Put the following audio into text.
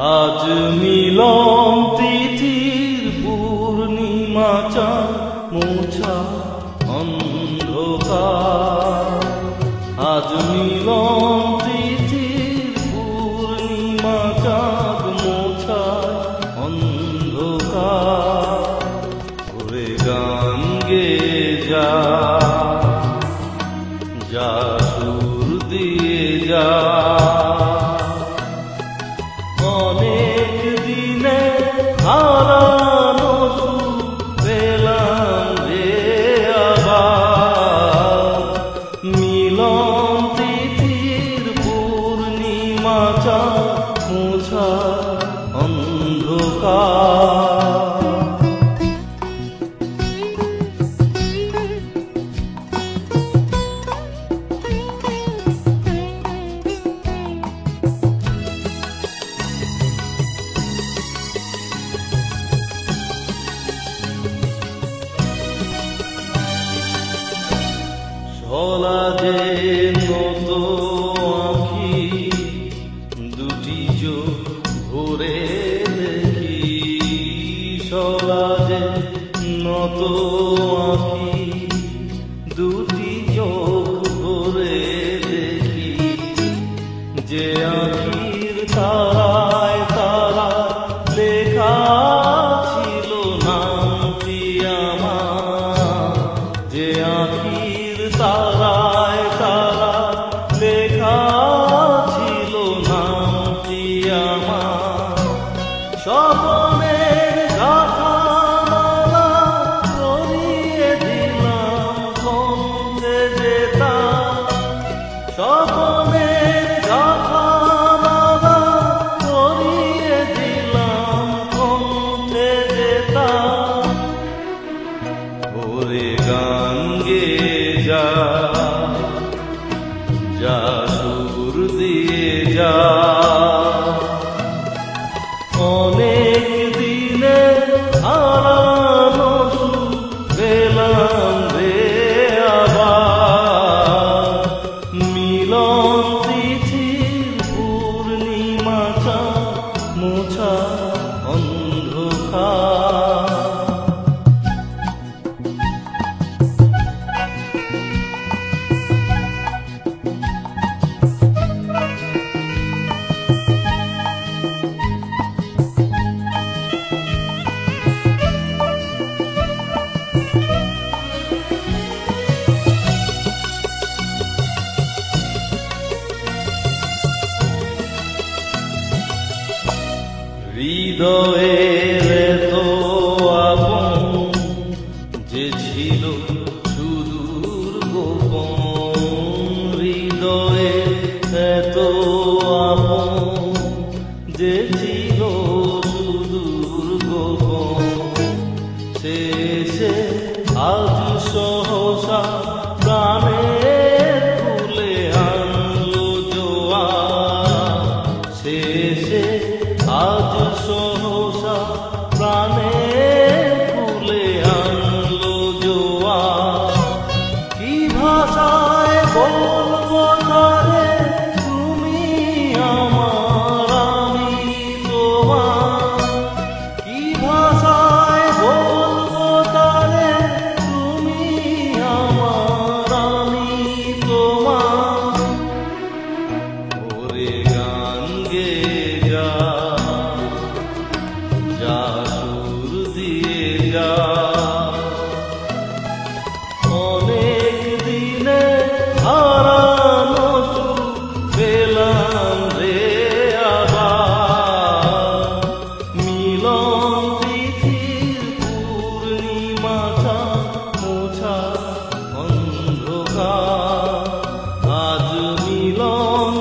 আজ মিলন তিথির পূর্ণিমা চাঁদ মোছা অন্ধকার। আজ মিলন তিথির পূর্ণিমা চাঁদ মোছা অন্ধকার। ওরে গান গে যা, যা সুর দিয়ে যা। অনেক দিনে হারানো সুর পেলাম রে আবার। মিলন তিথির পূর্ণিমা চাঁদ মোছা অন্ধকার। শলা যে নত আঁখি দুটি চোখ ভরে দেখি। শলা যে নত আঁখি দুটি চোখ ভরে দেখি। যে আঁখির তারায় তারা লেখা ছিল নামটি আমার। যে আঁখির তারায় তারা লেখা ছিল নামটি আমার। স্বপ্নের গাথামালা পরিয়ে দিলাম কণ্ঠে যেতাম। স্বপ্নের গাথামালা পরিয়ে দিলাম কণ্ঠে যেতাম। ওরে গান গে যা, যা সুর দিয়ে যা। অনেক দিনে হারানো সুর পেলাম রে আবার। মিলন তিথির পূর্ণিমা চাঁদ মোছা অন্ধকার। হৃদয়ের এত আপন যে ছিল সুদূর গোপন। হৃদয়ের এত আপন যে ছিল সুদূর গোপন। শেষে আজ সহসা প্রাণের তুলে আনলো জোয়ার। শেষে আজ সহসা প্রাণের তুলে আনলো জোয়ার। কি ভাষায় বলবো তারে তুমি আমার আমি তোমার। কি ভাষায় বলবো তারে তুমি আমার আমি তোমার। ওরে গান গে যা, যা সুর দিয়ে যা। অনেক দিনে হারানো সুর পেলাম রে আবার। মিলন তিথির পূর্ণিমা চাঁদ মোছা অন্ধকার। আজ মিলন